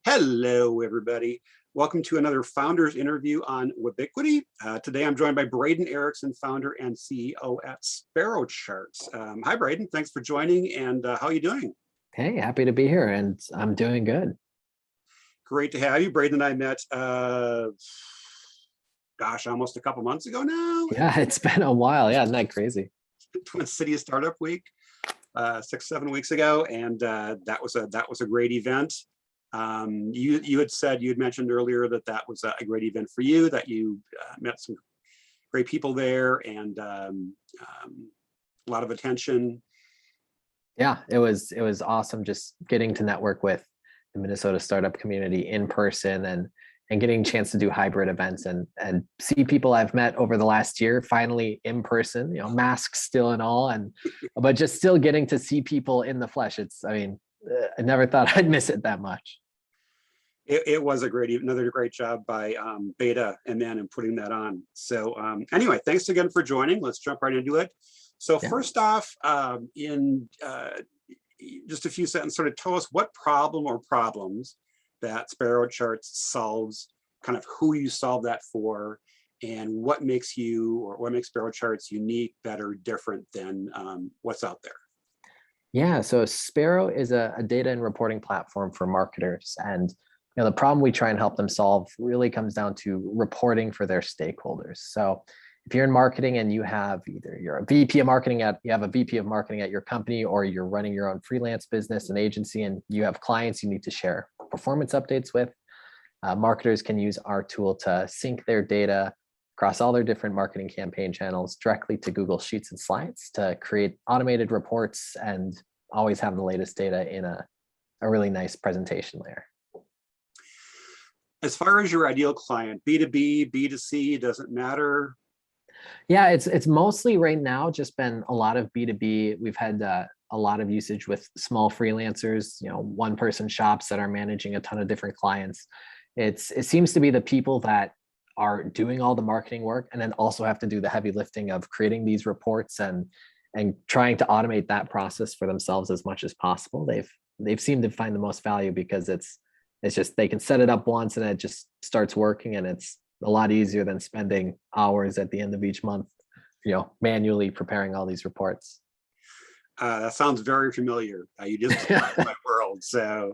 Hello, everybody. Welcome to another founders interview on Webbiquity. Today, I'm joined by Braden Ericson, founder and CEO at Sparrow Charts. Hi, Braden. Thanks for joining. And how are you doing? Hey, happy to be here, and I'm doing good. Great to have you. Braden and I met, almost a couple months ago now. Yeah, it's been a while. Yeah, isn't that crazy? Twin City Startup Week, 6-7 weeks ago, and that was a great event. You had mentioned earlier that was a great event for you, that you met some great people there, and a lot of attention. Yeah, it was awesome just getting to network with the Minnesota startup community in person and getting a chance to do hybrid events and see people I've met over the last year finally in person, masks still and all, but just still getting to see people in the flesh. I never thought I'd miss it that much. It was another great job by Beta and then in putting that on. So anyway, thanks again for joining. Let's jump right into it. So first off, in just a few sentences, sort of tell us what problem or problems that Sparrow Charts solves, kind of who you solve that for, and what makes Sparrow Charts unique, better, different than what's out there. Yeah, so Sparrow is a data and reporting platform for marketers, and the problem we try and help them solve really comes down to reporting for their stakeholders. So if you're in marketing and you have you're a VP of marketing at your company, or you're running your own freelance business and agency, and you have clients you need to share performance updates with, marketers can use our tool to sync their data across all their different marketing campaign channels directly to Google Sheets and Slides to create automated reports and always have the latest data in a really nice presentation layer. As far as your ideal client, B2B, B2C, doesn't matter? Yeah, it's mostly right now just been a lot of B2B. We've had a lot of usage with small freelancers, one-person shops that are managing a ton of different clients. It seems to be the people that are doing all the marketing work and then also have to do the heavy lifting of creating these reports and trying to automate that process for themselves as much as possible. They've seemed to find the most value because it's just they can set it up once and it just starts working, and it's a lot easier than spending hours at the end of each month, manually preparing all these reports. That sounds very familiar. You just described my world. So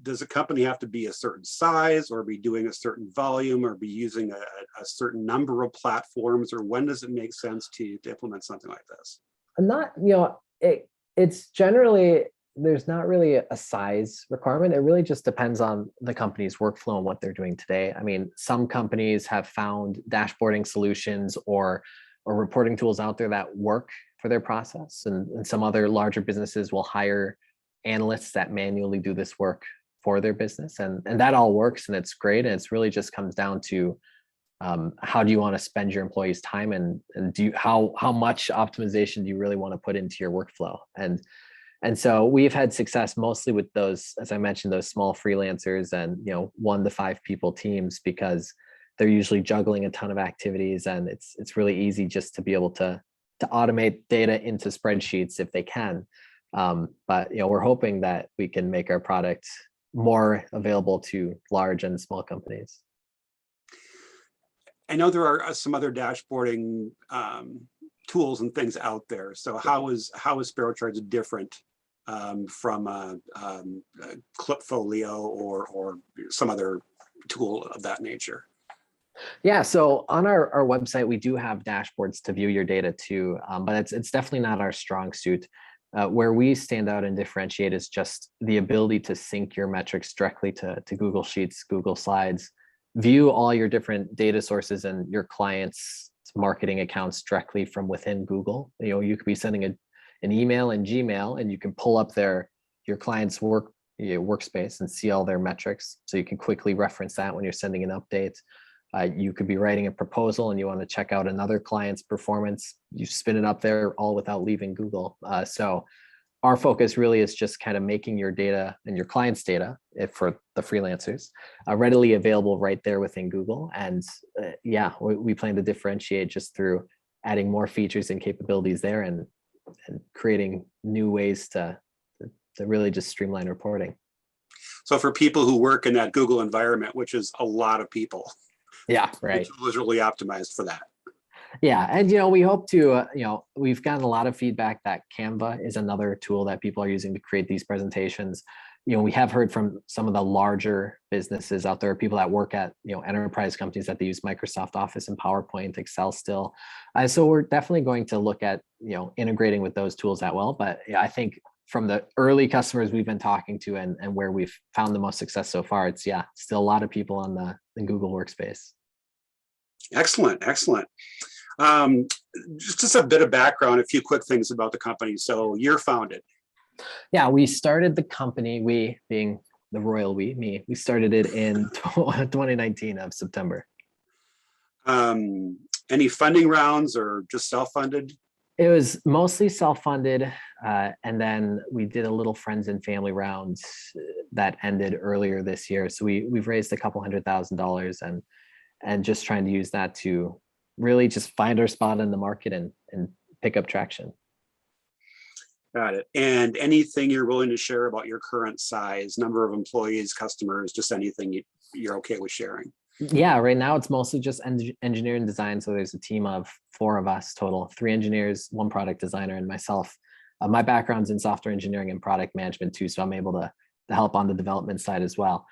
does a company have to be a certain size, or be doing a certain volume, or be using a certain number of platforms, or when does it make sense to implement something like this? It's generally, there's not really a size requirement. It really just depends on the company's workflow and what they're doing today. Some companies have found dashboarding solutions or reporting tools out there that work for their process, and some other larger businesses will hire analysts that manually do this work for their business, and that all works, and it's great. And it's really just comes down to how do you want to spend your employees' time, and how much optimization do you really want to put into your workflow. And so we've had success mostly with those, as I mentioned, those small freelancers and 1 to 5 people teams, because they're usually juggling a ton of activities, and it's really easy just to be able to automate data into spreadsheets if they can. But we're hoping that we can make our product more available to large and small companies. I know there are some other dashboarding tools and things out there. So how is Sparrow Charts different from a Clipfolio or some other tool of that nature? Yeah, so on our website, we do have dashboards to view your data too, but it's definitely not our strong suit. Where we stand out and differentiate is just the ability to sync your metrics directly to Google Sheets, Google Slides, view all your different data sources and your clients' marketing accounts directly from within Google. You could be sending an email in Gmail, and you can pull up your client's workspace and see all their metrics, so you can quickly reference that when you're sending an update. You could be writing a proposal and you want to check out another client's performance. You spin it up there all without leaving Google. So our focus really is just kind of making your data and your client's data, for the freelancers, readily available right there within Google. And we plan to differentiate just through adding more features and capabilities there, and creating new ways to really just streamline reporting. So for people who work in that Google environment, which is a lot of people, Yeah, right. it was really optimized for that. Yeah, and we hope to, we've gotten a lot of feedback that Canva is another tool that people are using to create these presentations. We have heard from some of the larger businesses out there, people that work at, enterprise companies, that they use Microsoft Office and PowerPoint, Excel still. So we're definitely going to look at, integrating with those tools as well. But yeah, I think from the early customers we've been talking to and where we've found the most success so far, it's still a lot of people on the Google Workspace. Excellent, excellent. Just a bit of background, a few quick things about the company. So you're founded. Yeah, we started the company, we being the royal me, we started it in 2019 of September. Any funding rounds or just self-funded? It was mostly self-funded, and then we did a little friends and family round that ended earlier this year. So we've raised a couple $100,000 and just trying to use that to really just find our spot in the market and pick up traction. Got it. And anything you're willing to share about your current size, number of employees, customers, just anything you're okay with sharing? Yeah, right now it's mostly just engineering design. So there's a team of 4 of us total, 3 engineers, 1 product designer, and myself. My background's in software engineering and product management too, so I'm able to help on the development side as well.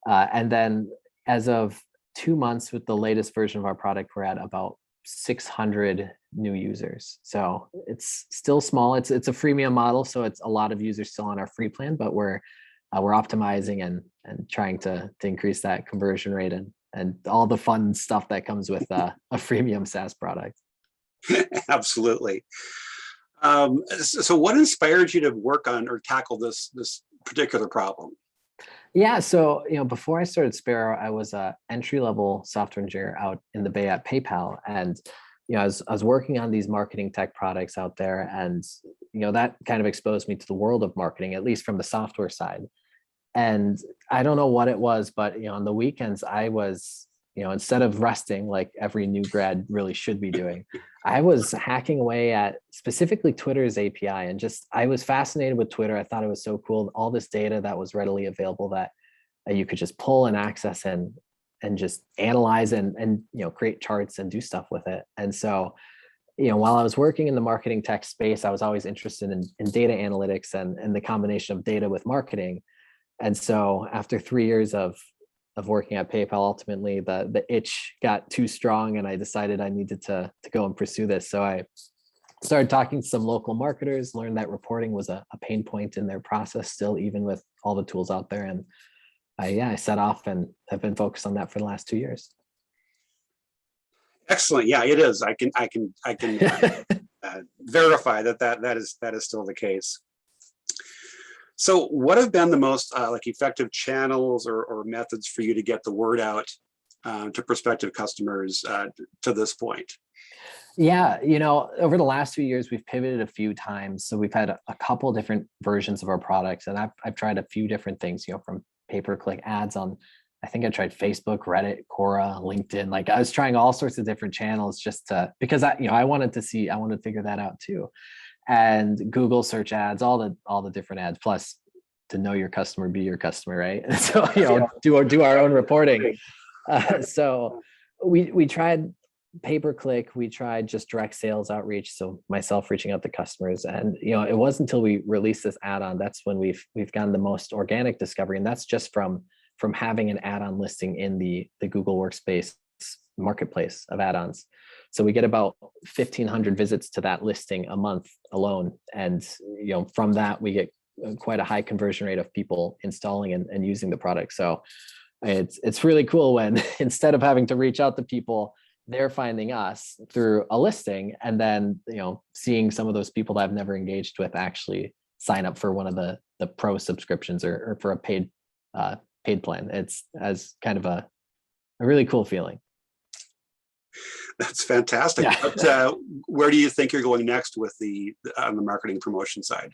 And then as of 2 months with the latest version of our product, we're at about 600 new users. So it's still small. It's a freemium model, so it's a lot of users still on our free plan, but we're optimizing and trying to increase that conversion rate and all the fun stuff that comes with a freemium SaaS product. Absolutely. So what inspired you to work on or tackle this particular problem? Yeah, so before I started Sparrow, I was a entry-level software engineer out in the Bay at PayPal, and I was working on these marketing tech products out there, and that kind of exposed me to the world of marketing, at least from the software side. And I don't know what it was, but on the weekends I was, instead of resting like every new grad really should be doing, I was hacking away at specifically Twitter's API. And I was fascinated with Twitter. I thought it was so cool. All this data that was readily available that you could just pull and access and just analyze and create charts and do stuff with it. And so, while I was working in the marketing tech space, I was always interested in data analytics and the combination of data with marketing. And so after 3 years of working at PayPal, ultimately the itch got too strong and I decided I needed to go and pursue this. So I started talking to some local marketers, learned that reporting was a pain point in their process still, even with all the tools out there. And I set off and have been focused on that for the last 2 years. Excellent. Yeah, it is. I can verify that is still the case. So what have been the most effective channels or methods for you to get the word out to prospective customers to this point? Yeah, over the last few years, we've pivoted a few times. So we've had a couple different versions of our products, and I've tried a few different things, from pay-per-click ads on, I think I tried Facebook, Reddit, Quora, LinkedIn. Like I was trying all sorts of different channels because I wanted to figure that out too. And Google search ads, all the different ads, plus to know your customer, be your customer, right? So do our own reporting. So we tried pay-per-click, we tried just direct sales outreach, so myself reaching out to customers, and it wasn't until we released this add-on that's when we've gotten the most organic discovery, and that's just from having an add-on listing in the Google Workspace marketplace of add-ons. So we get about 1,500 visits to that listing a month alone. And from that, we get quite a high conversion rate of people installing and using the product. So it's really cool when instead of having to reach out to people, they're finding us through a listing, and then seeing some of those people that I've never engaged with actually sign up for one of the pro subscriptions or for a paid plan. It's as kind of a really cool feeling. That's fantastic. Yeah. But where do you think you're going next with on the marketing promotion side?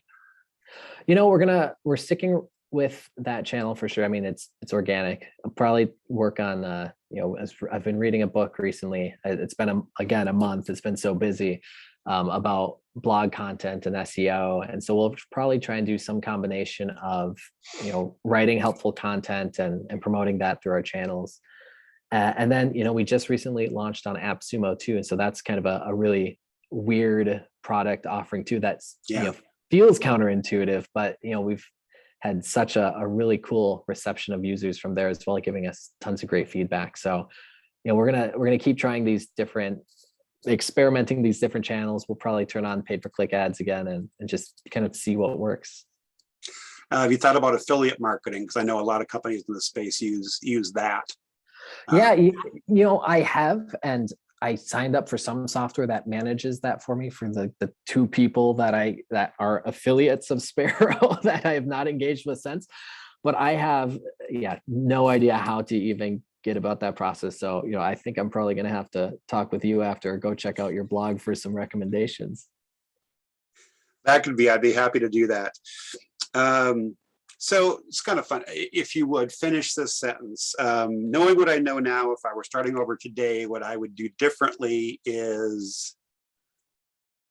We're sticking with that channel for sure. I mean, it's organic. I'll probably work on, as I've been reading a book recently. It's been a month. It's been so busy. about blog content and SEO. And so we'll probably try and do some combination of, writing helpful content and promoting that through our channels. And then, we just recently launched on AppSumo too. And so that's kind of a really weird product offering too. That's, feels counterintuitive, but, we've had such a really cool reception of users from there as well, giving us tons of great feedback. So, we're gonna keep trying experimenting these different channels. We'll probably turn on pay-per-click ads again and just kind of see what works. Have you thought about affiliate marketing? Because I know a lot of companies in the space use that. Yeah, I have, and I signed up for some software that manages that for me for the two people that are affiliates of Sparrow that I have not engaged with since. But I have, no idea how to even get about that process. So, I think I'm probably going to have to talk with you after, go check out your blog for some recommendations. I'd be happy to do that. So it's kind of fun. If you would finish this sentence, knowing what I know now, if I were starting over today, what I would do differently is,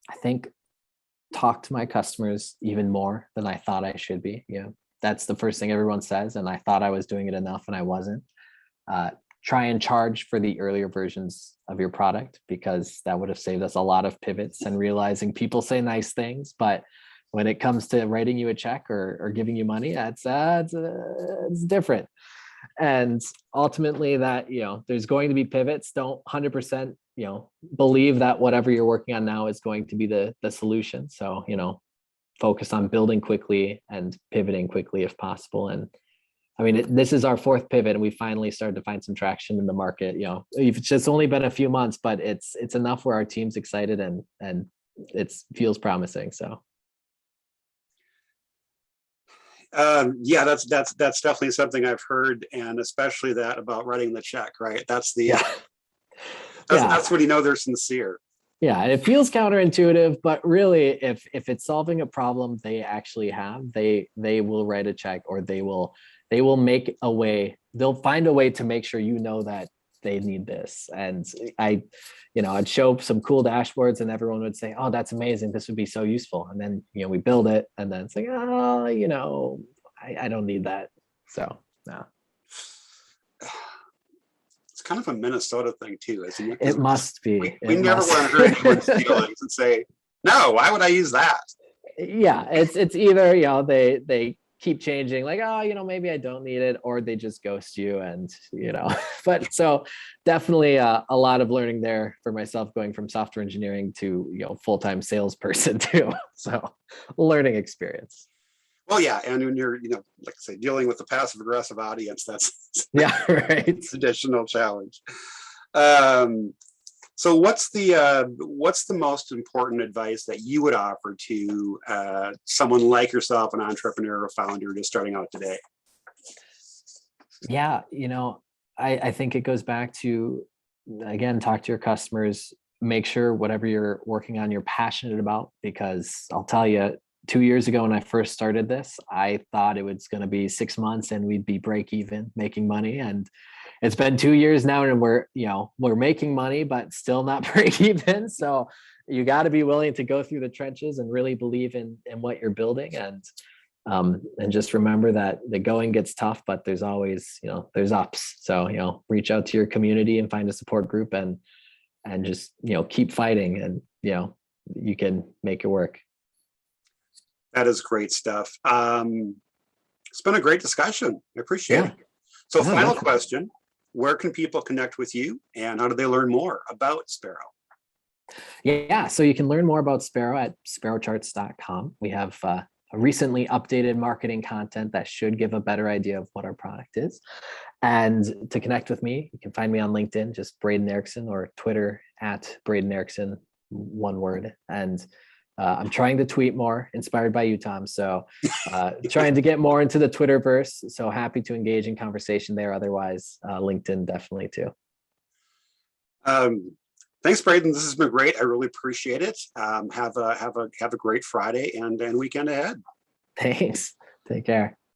I think, talk to my customers even more than I thought I should be. That's the first thing everyone says. And I thought I was doing it enough and I wasn't. Try and charge for the earlier versions of your product, because that would have saved us a lot of pivots and realizing people say nice things, but when it comes to writing you a check or giving you money, it's different. And ultimately that, there's going to be pivots. Don't 100%, believe that whatever you're working on now is going to be the solution. So, focus on building quickly and pivoting quickly if possible. And I mean, this is our fourth pivot and we finally started to find some traction in the market. It's just only been a few months, but it's enough where our team's excited and it feels promising. So. That's definitely something I've heard, and especially that about writing the check, right? That's that's when they're sincere. Yeah, it feels counterintuitive, but really, if it's solving a problem they actually have, they will write a check, or they will make a way. They'll find a way to make sure that they need this. And I'd show some cool dashboards and everyone would say, oh, that's amazing, this would be so useful. And then, we build it and then it's like, oh, I don't need that. So, no. It's kind of a Minnesota thing too, isn't it? It must be. We never want to hurt anyone's feelings and say, no, why would I use that? Yeah, it's either, they keep changing, like, oh, maybe I don't need it, or they just ghost you. And but so definitely a lot of learning there for myself, going from software engineering to full-time salesperson too. So learning experience. Well, yeah, and when you're like I say, dealing with a passive aggressive audience, that's right, additional challenge. So what's the most important advice that you would offer to someone like yourself, an entrepreneur or founder just starting out today? Yeah, I think it goes back to, again, talk to your customers, make sure whatever you're working on, you're passionate about, because I'll tell you, 2 years ago when I first started this, I thought it was going to be 6 months and we'd be break even, making money. And it's been 2 years now and we're making money, but still not break even. So you got to be willing to go through the trenches and really believe in what you're building. And just remember that the going gets tough, but there's always, there's ups. So, reach out to your community and find a support group and just, keep fighting, and, you can make it work. That is great stuff. It's been a great discussion. I appreciate it. So final question, where can people connect with you and how do they learn more about Sparrow? Yeah, so you can learn more about Sparrow at sparrowcharts.com. We have a recently updated marketing content that should give a better idea of what our product is. And to connect with me, you can find me on LinkedIn, just Braden Ericson, or Twitter at Braden Ericson, one word. And I'm trying to tweet more, inspired by you, Tom. So trying to get more into the Twitterverse. So happy to engage in conversation there. Otherwise, LinkedIn definitely too. Thanks, Braden. This has been great. I really appreciate it. Have a great Friday and weekend ahead. Thanks. Take care.